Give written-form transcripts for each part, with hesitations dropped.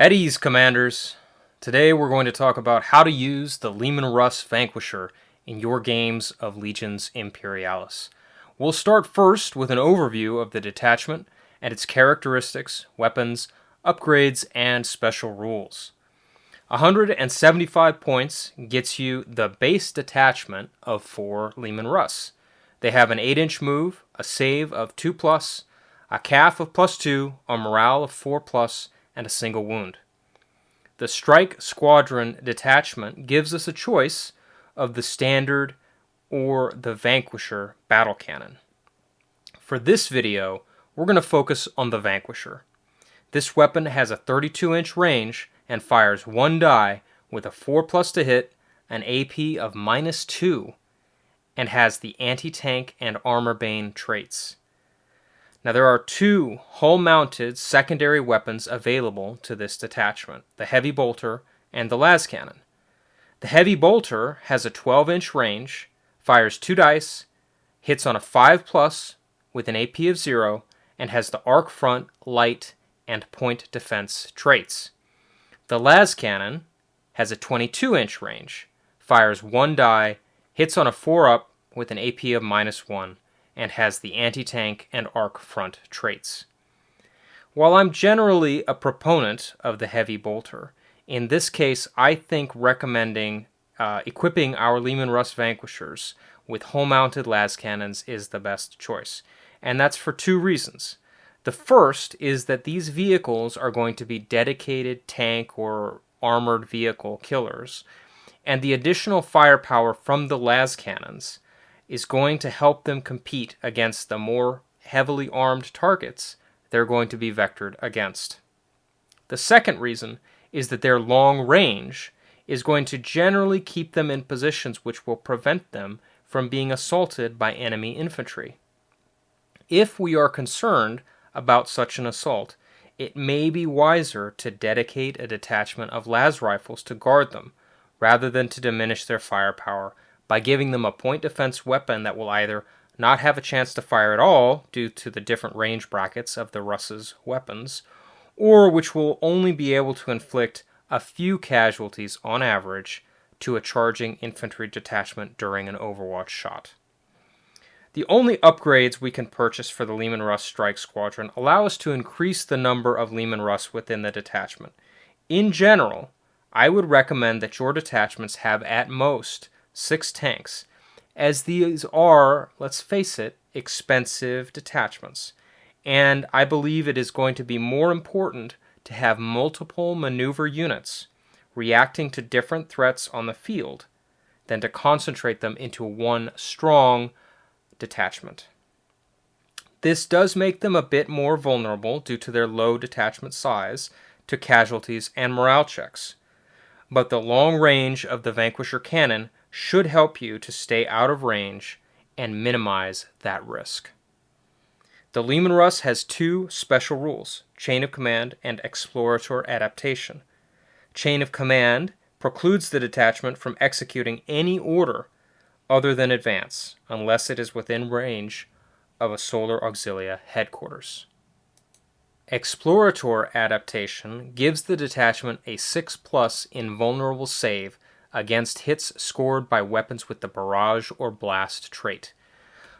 At ease, Commanders. Today we're going to talk about how to use the Leman Russ Vanquisher in your games of Legions Imperialis. We'll start first with an overview of the detachment and its characteristics, weapons, upgrades, and special rules. 175 points gets you the base detachment of 4 Leman Russ. They have an 8-inch move, a save of 2+, a calf of +2, a morale of 4+, and a single wound. The Strike Squadron detachment gives us a choice of the Standard or the Vanquisher battle cannon. For this video, we're going to focus on the Vanquisher. This weapon has a 32-inch range and fires 1 die with a 4+ to hit, an AP of -2, and has the anti-tank and armor bane traits. Now there are 2 hull-mounted secondary weapons available to this detachment, the Heavy Bolter and the Las Cannon. The Heavy Bolter has a 12-inch range, fires 2 dice, hits on a 5+ with an AP of 0, and has the arc front, light, and point defense traits. The Las Cannon has a 22-inch range, fires 1 die, hits on a 4-up with an AP of -1, and has the anti-tank and arc front traits. While I'm generally a proponent of the Heavy Bolter, in this case I think recommending equipping our Leman Russ Vanquishers with hull-mounted las cannons is the best choice, and that's for 2 reasons. The first is that these vehicles are going to be dedicated tank or armored vehicle killers, and the additional firepower from the las cannons is going to help them compete against the more heavily armed targets they're going to be vectored against. The second reason is that their long range is going to generally keep them in positions which will prevent them from being assaulted by enemy infantry. If we are concerned about such an assault, it may be wiser to dedicate a detachment of las rifles to guard them, rather than to diminish their firepower by giving them a point defense weapon that will either not have a chance to fire at all due to the different range brackets of the Russ's weapons, or which will only be able to inflict a few casualties on average to a charging infantry detachment during an overwatch shot. The only upgrades we can purchase for the Leman Russ Strike Squadron allow us to increase the number of Leman Russ within the detachment. In general, I would recommend that your detachments have at most 6 tanks, as these are, let's face it, expensive detachments, and I believe it is going to be more important to have multiple maneuver units reacting to different threats on the field than to concentrate them into one strong detachment. This does make them a bit more vulnerable due to their low detachment size to casualties and morale checks, but the long range of the Vanquisher cannon should help you to stay out of range and minimize that risk. The Leman Russ has 2 special rules, Chain of Command and Explorator Adaptation. Chain of Command precludes the detachment from executing any order other than advance, unless it is within range of a Solar Auxilia headquarters. Explorator Adaptation gives the detachment a 6+ invulnerable save against hits scored by weapons with the Barrage or Blast trait.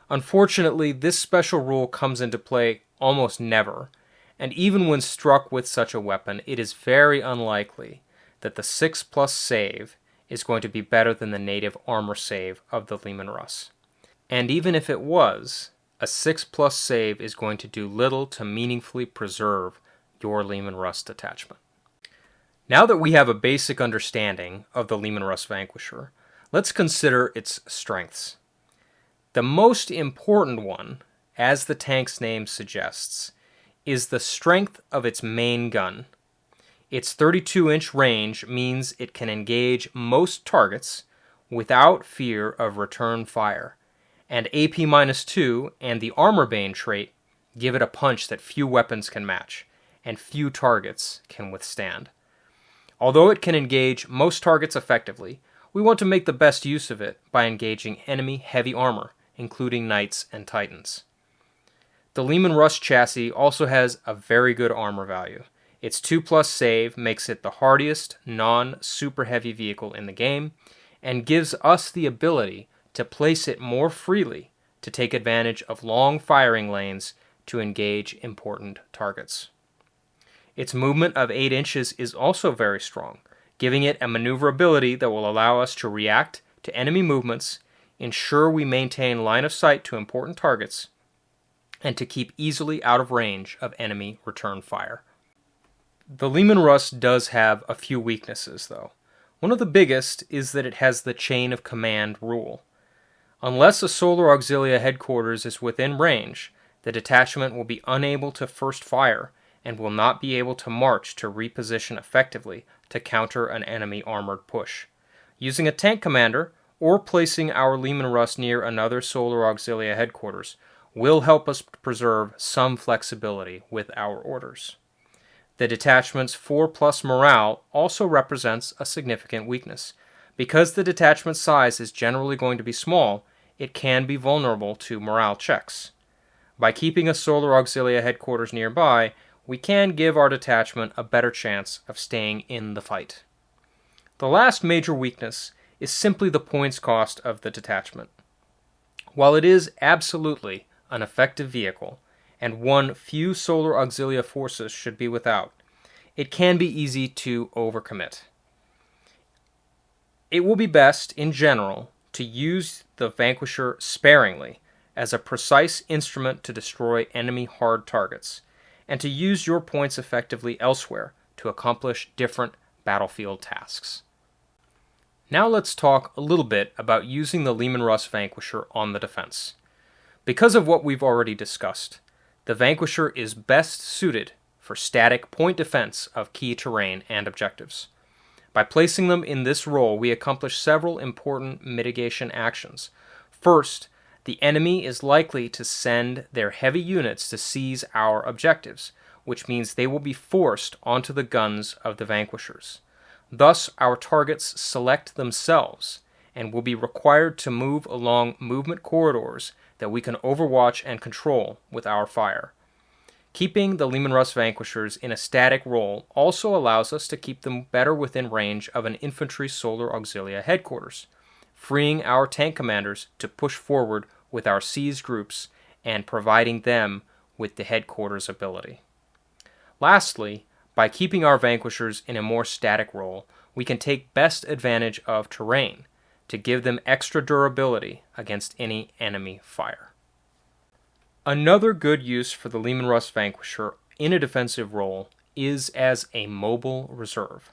Unfortunately, this special rule comes into play almost never, and even when struck with such a weapon, it is very unlikely that the 6+ save is going to be better than the native armor save of the Leman Russ. And even if it was, a 6+ save is going to do little to meaningfully preserve your Leman Russ detachment. Now that we have a basic understanding of the Leman Russ Vanquisher, let's consider its strengths. The most important one, as the tank's name suggests, is the strength of its main gun. Its 32-inch range means it can engage most targets without fear of return fire, and AP -2 and the armor bane trait give it a punch that few weapons can match, and few targets can withstand. Although it can engage most targets effectively, we want to make the best use of it by engaging enemy heavy armor, including Knights and Titans. The Leman Russ chassis also has a very good armor value. Its 2+ save makes it the hardiest non-super heavy vehicle in the game, and gives us the ability to place it more freely to take advantage of long firing lanes to engage important targets. Its movement of 8 inches is also very strong, giving it a maneuverability that will allow us to react to enemy movements, ensure we maintain line of sight to important targets, and to keep easily out of range of enemy return fire. The Leman Russ does have a few weaknesses, though. One of the biggest is that it has the chain of command rule. Unless a Solar Auxilia headquarters is within range, the detachment will be unable to first fire and will not be able to march to reposition effectively to counter an enemy armored push. Using a tank commander, or placing our Leman Russ near another Solar Auxilia headquarters, will help us preserve some flexibility with our orders. The detachment's 4+ morale also represents a significant weakness. Because the detachment size is generally going to be small, it can be vulnerable to morale checks. By keeping a Solar Auxilia headquarters nearby, we can give our detachment a better chance of staying in the fight. The last major weakness is simply the points cost of the detachment. While it is absolutely an effective vehicle, and one few Solar Auxilia forces should be without, it can be easy to overcommit. It will be best, in general, to use the Vanquisher sparingly as a precise instrument to destroy enemy hard targets, and to use your points effectively elsewhere to accomplish different battlefield tasks. Now let's talk a little bit about using the Leman Russ Vanquisher on the defense. Because of what we've already discussed, the Vanquisher is best suited for static point defense of key terrain and objectives. By placing them in this role, we accomplish several important mitigation actions. First, the enemy is likely to send their heavy units to seize our objectives, which means they will be forced onto the guns of the Vanquishers. Thus, our targets select themselves and will be required to move along movement corridors that we can overwatch and control with our fire. Keeping the Leman Russ Vanquishers in a static role also allows us to keep them better within range of an infantry Solar Auxilia headquarters, freeing our tank commanders to push forward with our siege groups and providing them with the headquarters ability. Lastly, by keeping our Vanquishers in a more static role, we can take best advantage of terrain to give them extra durability against any enemy fire. Another good use for the Leman Russ Vanquisher in a defensive role is as a mobile reserve.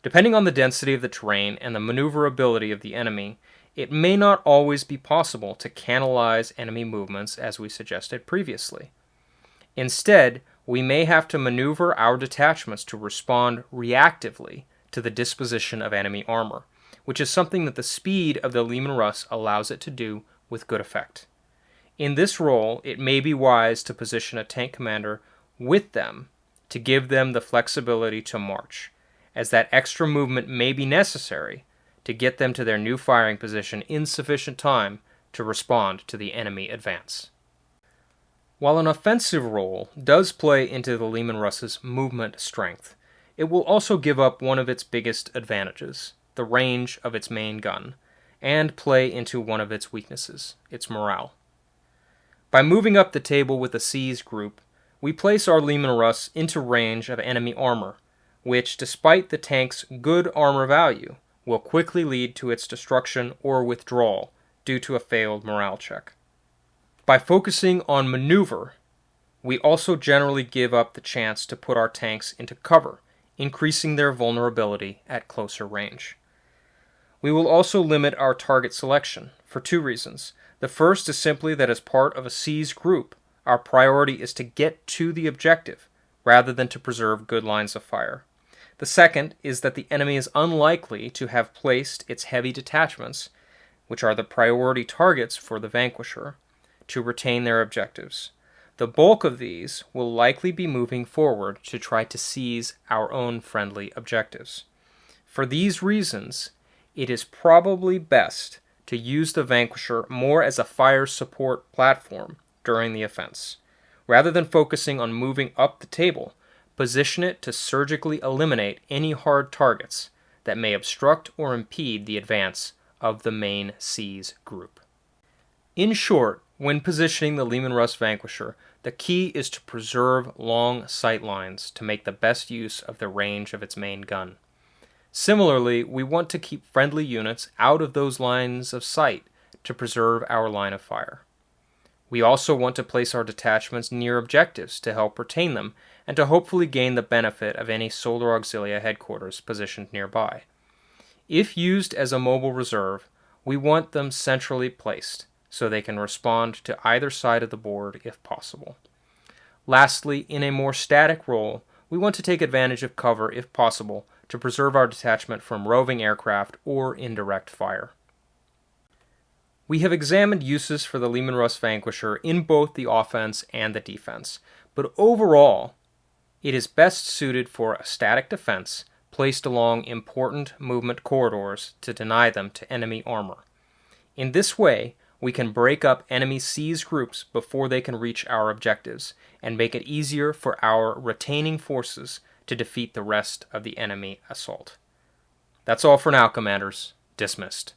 Depending on the density of the terrain and the maneuverability of the enemy, it may not always be possible to canalize enemy movements as we suggested previously. Instead, we may have to maneuver our detachments to respond reactively to the disposition of enemy armor, which is something that the speed of the Leman Russ allows it to do with good effect. In this role, it may be wise to position a tank commander with them to give them the flexibility to march, as that extra movement may be necessary to get them to their new firing position in sufficient time to respond to the enemy advance. While an offensive role does play into the Leman Russ's movement strength, it will also give up one of its biggest advantages, the range of its main gun, and play into one of its weaknesses, its morale. By moving up the table with a seize group, we place our Leman Russ into range of enemy armor, which, despite the tank's good armor value, will quickly lead to its destruction or withdrawal due to a failed morale check. By focusing on maneuver, we also generally give up the chance to put our tanks into cover, increasing their vulnerability at closer range. We will also limit our target selection for 2 reasons. The first is simply that as part of a seize group, our priority is to get to the objective, rather than to preserve good lines of fire. The second is that the enemy is unlikely to have placed its heavy detachments, which are the priority targets for the Vanquisher, to retain their objectives. The bulk of these will likely be moving forward to try to seize our own friendly objectives. For these reasons, it is probably best to use the Vanquisher more as a fire support platform during the offense. Rather than focusing on moving up the table, position it to surgically eliminate any hard targets that may obstruct or impede the advance of the main Siege group. In short, when positioning the Leman Russ Vanquisher, the key is to preserve long sight lines to make the best use of the range of its main gun. Similarly, we want to keep friendly units out of those lines of sight to preserve our line of fire. We also want to place our detachments near objectives to help retain them and to hopefully gain the benefit of any Solar Auxilia headquarters positioned nearby. If used as a mobile reserve, we want them centrally placed so they can respond to either side of the board if possible. Lastly, in a more static role, we want to take advantage of cover if possible to preserve our detachment from roving aircraft or indirect fire. We have examined uses for the Leman Russ Vanquisher in both the offense and the defense, but overall, it is best suited for a static defense placed along important movement corridors to deny them to enemy armor. In this way, we can break up enemy Siege groups before they can reach our objectives, and make it easier for our retaining forces to defeat the rest of the enemy assault. That's all for now, Commanders. Dismissed.